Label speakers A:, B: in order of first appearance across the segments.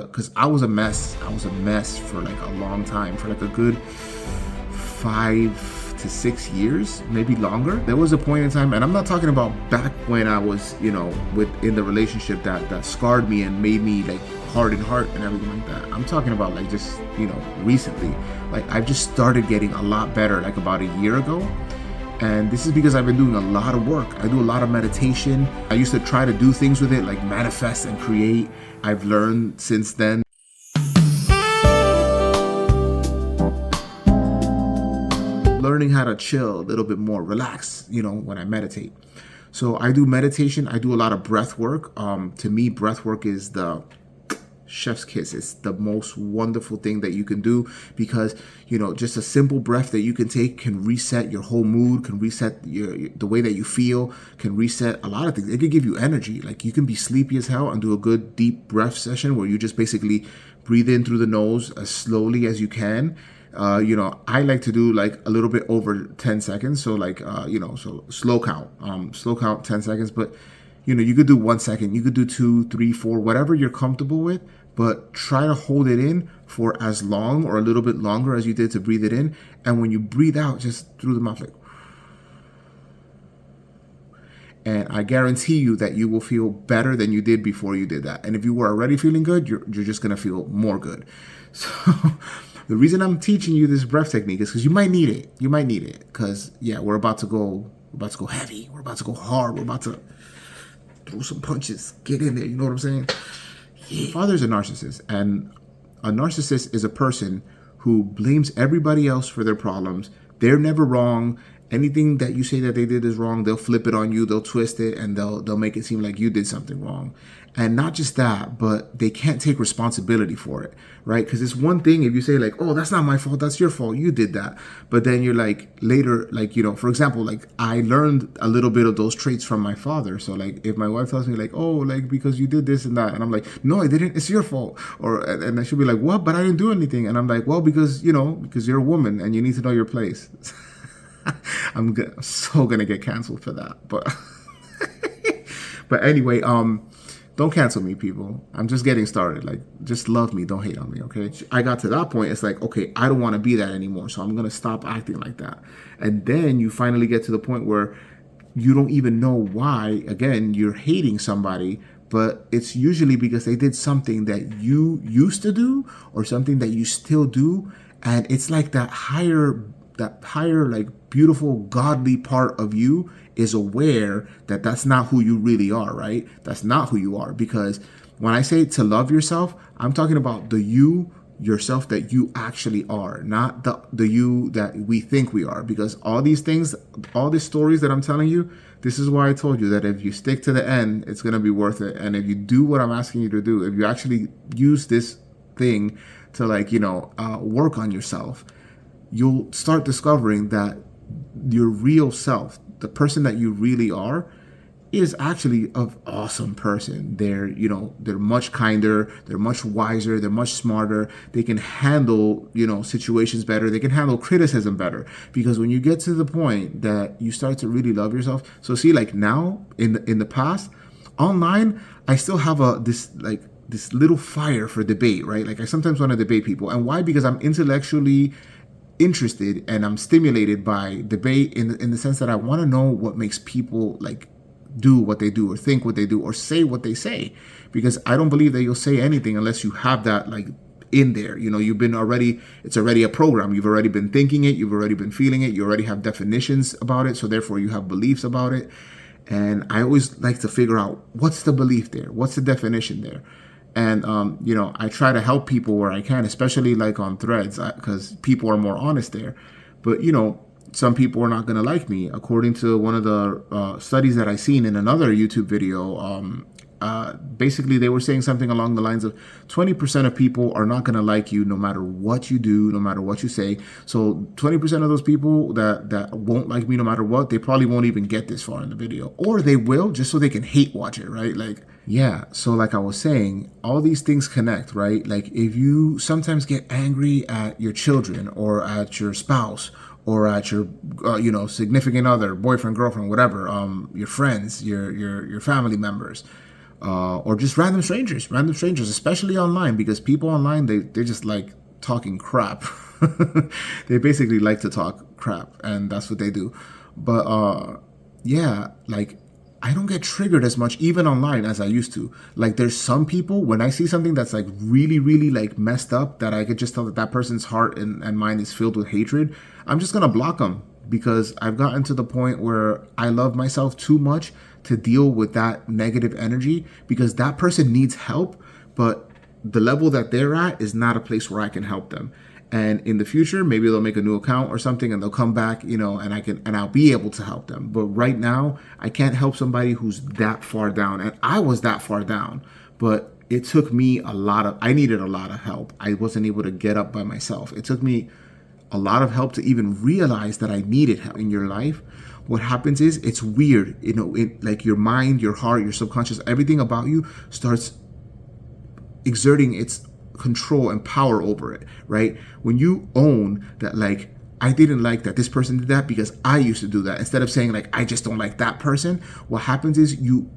A: because I was a mess. I was a mess for like a long time, for like a good 5 to 6 years, maybe longer. There was a point in time, and I'm not talking about back when I was, in the relationship that scarred me and made me like hard in heart and everything like that. I'm talking about like just, recently. Like I've just started getting a lot better like about a year ago. And this is because I've been doing a lot of work. I do a lot of meditation. I used to try to do things with it, like manifest and create. I've learned since then. Learning how to chill a little bit more, relax, when I meditate. So I do meditation. I do a lot of breath work. To me, breath work is the chef's kiss. It's the most wonderful thing that you can do because, just a simple breath that you can take can reset your whole mood, can reset the way that you feel, can reset a lot of things. It could give you energy. Like you can be sleepy as hell and do a good deep breath session where you just basically breathe in through the nose as slowly as you can. I like to do like a little bit over 10 seconds. So like, so slow count 10 seconds, but you could do 1 second, you could do 2, 3, 4, whatever you're comfortable with, but try to hold it in for as long or a little bit longer as you did to breathe it in. And when you breathe out, just through the mouth, like, and I guarantee you that you will feel better than you did before you did that. And if you were already feeling good, you're just going to feel more good. So the reason I'm teaching you this breath technique is because you might need it. You might need it because, we're about to go heavy. We're about to go hard. We're about to throw some punches. Get in there. You know what I'm saying? Yeah. Father's a narcissist. And a narcissist is a person who blames everybody else for their problems. They're never wrong. Anything that you say that they did is wrong, they'll flip it on you, they'll twist it, and they'll make it seem like you did something wrong. And not just that, but they can't take responsibility for it, right? Because it's one thing if you say like, oh, that's not my fault, that's your fault, you did that. But then you're like, later, like, for example, like I learned a little bit of those traits from my father. So like if my wife tells me like, oh, like because you did this and that, and I'm like, no, I didn't, it's your fault. And I should be like, what? But I didn't do anything. And I'm like, well, because you're a woman and you need to know your place. I'm so gonna get canceled for that, but anyway, don't cancel me, people. I'm just getting started. Like, just love me, don't hate on me, okay? I got to that point. It's like, okay, I don't want to be that anymore, so I'm gonna stop acting like that. And then you finally get to the point where you don't even know why. Again, you're hating somebody, but it's usually because they did something that you used to do or something that you still do, and it's like that higher like beautiful godly part of you is aware that that's not who you really are, right? That's not who you are. Because when I say to love yourself, I'm talking about the you yourself that you actually are, not the you that we think we are. Because all these things, all these stories that I'm telling you, this is why I told you that if you stick to the end, it's going to be worth it. And if you do what I'm asking you to do, if you actually use this thing to like, work on yourself, you'll start discovering that your real self, the person that you really are, is actually an awesome person. They're much kinder, they're much wiser, they're much smarter. They can handle, situations better. They can handle criticism better. Because when you get to the point that you start to really love yourself, so see, like now in the past, online, I still have this little fire for debate, right? Like I sometimes want to debate people. And why? Because I'm intellectually interested and I'm stimulated by debate in the sense that I want to know what makes people like do what they do or think what they do or say what they say, because I don't believe that you'll say anything unless you have that like in there. It's already a program. You've already been thinking it, you've already been feeling it, you already have definitions about it, so therefore you have beliefs about it. And I always like to figure out what's the belief there, what's the definition there. And, I try to help people where I can, especially like on Threads, because people are more honest there. But, some people are not going to like me. According to one of the studies that I seen in another YouTube video, basically they were saying something along the lines of 20% of people are not going to like you no matter what you do, no matter what you say. So 20% of those people that won't like me no matter what, they probably won't even get this far in the video. Or they will, just so they can hate watch it, right? Like, yeah. So like I was saying, all these things connect, right? Like if you sometimes get angry at your children or at your spouse or at your, significant other, boyfriend, girlfriend, whatever, your friends, your family members, or just random strangers, especially online, because people online, they just like talking crap. They basically like to talk crap, and that's what they do. But yeah, like I don't get triggered as much even online as I used to. Like there's some people, when I see something that's like really, really like messed up, that I could just tell that that person's heart and mind is filled with hatred, I'm just gonna block them, because I've gotten to the point where I love myself too much to deal with that negative energy, because that person needs help, but the level that they're at is not a place where I can help them. And in the future, maybe they'll make a new account or something and they'll come back, and I'll be able to help them. But right now, I can't help somebody who's that far down. And I was that far down, but it took me I needed a lot of help. I wasn't able to get up by myself. It took me a lot of help to even realize that I needed help in your life. What happens is, it's weird, like your mind, your heart, your subconscious, everything about you starts exerting its control and power over it, right? When you own that, like, I didn't like that this person did that because I used to do that, instead of saying like, I just don't like that person, what happens is you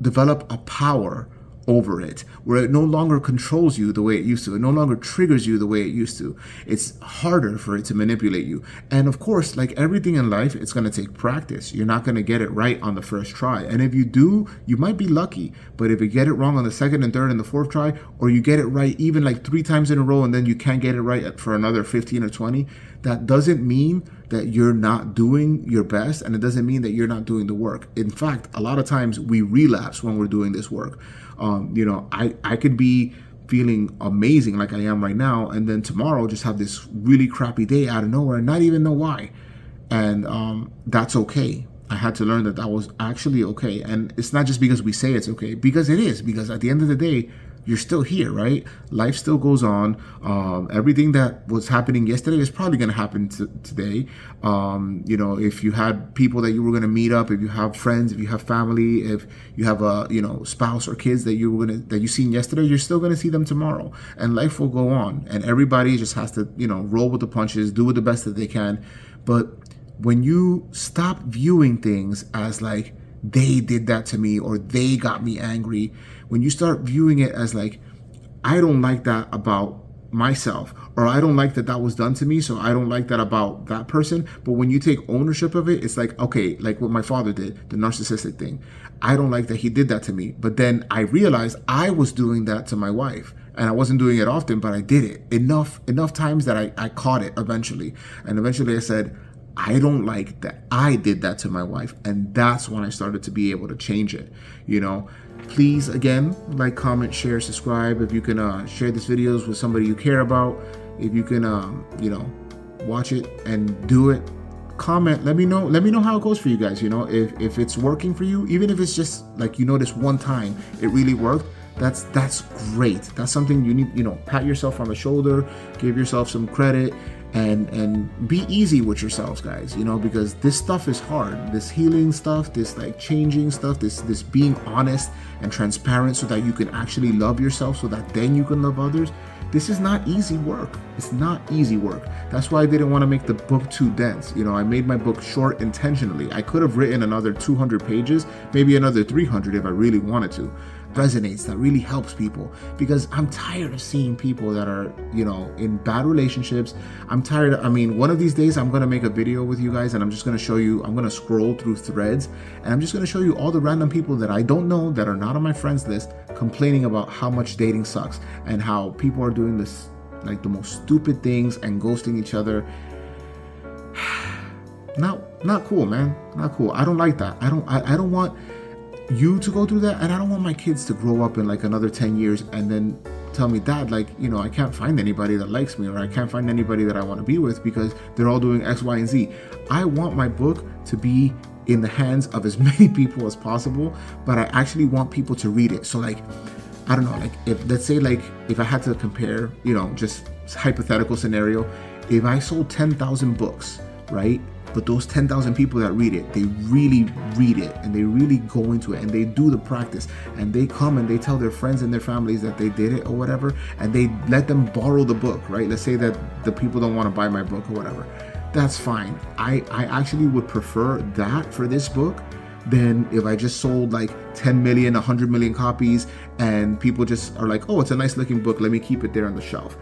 A: develop a power over it, where it no longer controls you the way it used to. It no longer triggers you the way it used to. It's harder for it to manipulate you. And of course, like everything in life, it's going to take practice. You're not going to get it right on the first try. And if you do, you might be lucky. But if you get it wrong on the second and third and the fourth try, or you get it right even like 3 times in a row and then you can't get it right for another 15 or 20, that doesn't mean that you're not doing your best, and it doesn't mean that you're not doing the work. In fact, a lot of times we relapse when we're doing this work. I could be feeling amazing like I am right now, and then tomorrow just have this really crappy day out of nowhere and not even know why. And that's okay. I had to learn that that was actually okay. And it's not just because we say it's okay, because it is. Because at the end of the day, you're still here, right? Life still goes on. Everything that was happening yesterday is probably going to happen today. If you had people that you were going to meet up, if you have friends, if you have family, if you have a spouse or kids that you seen yesterday, you're still going to see them tomorrow, and life will go on. And everybody just has to roll with the punches, do the best that they can. But when you stop viewing things as like, they did that to me or they got me angry, when you start viewing it as like, I don't like that about myself, or I don't like that that was done to me, so I don't like that about that person. But when you take ownership of it, it's like, okay, like what my father did, the narcissistic thing. I don't like that he did that to me. But then I realized I was doing that to my wife. And I wasn't doing it often, but I did it enough times that I caught it eventually. And eventually I said, I don't like that I did that to my wife. And that's when I started to be able to change it. Please, again, like, comment, share, subscribe. If you can share these videos with somebody you care about, if you can, watch it and do it, comment, let me know how it goes for you guys. If it's working for you, even if it's just like, this one time it really worked, that's great. That's something you need, pat yourself on the shoulder, give yourself some credit, and be easy with yourselves, guys, because this stuff is hard. This healing stuff, this like changing stuff, this being honest and transparent so that you can actually love yourself, so that then you can love others. This is not easy work. It's not easy work. That's why I didn't want to make the book too dense. I made my book short intentionally. I could have written another 200 pages, maybe another 300 if I really wanted to. Resonates, that really helps people, because I'm tired of seeing people that are in bad relationships. I'm tired of, one of these days I'm going to make a video with you guys, and I'm just going to show you, I'm going to scroll through threads, and I'm just going to show you all the random people that I don't know, that are not on my friends list, complaining about how much dating sucks and how people are doing this, like, the most stupid things and ghosting each other. Not cool, man. Not cool. I don't like that. I don't want you to go through that, and I don't want my kids to grow up in like another 10 years and then tell me, Dad, like, I can't find anybody that likes me, or I can't find anybody that I want to be with because they're all doing X, Y, and Z. I want my book to be in the hands of as many people as possible, but I actually want people to read it. So like, I don't know, like, if let's say, like, if I had to compare, just hypothetical scenario, if I sold 10,000 books, right? But those 10,000 people that read it, they really read it, and they really go into it, and they do the practice, and they come and they tell their friends and their families that they did it or whatever, and they let them borrow the book, right? Let's say that the people don't want to buy my book or whatever. That's fine. I actually would prefer that for this book than if I just sold like 10 million, 100 million copies and people just are like, oh, it's a nice looking book, let me keep it there on the shelf.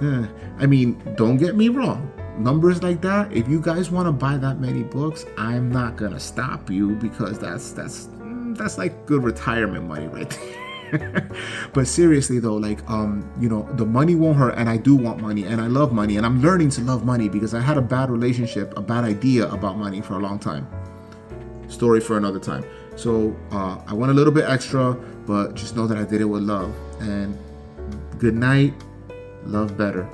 A: I mean, don't get me wrong. Numbers like that, if you guys want to buy that many books, I'm not gonna stop you, because that's like good retirement money right there. But seriously though, like the money won't hurt, and I do want money, and I love money, and I'm learning to love money, because I had a bad relationship, a bad idea about money for a long time. Story for another time. So I went a little bit extra, but just know that I did it with love. And good night. Love better.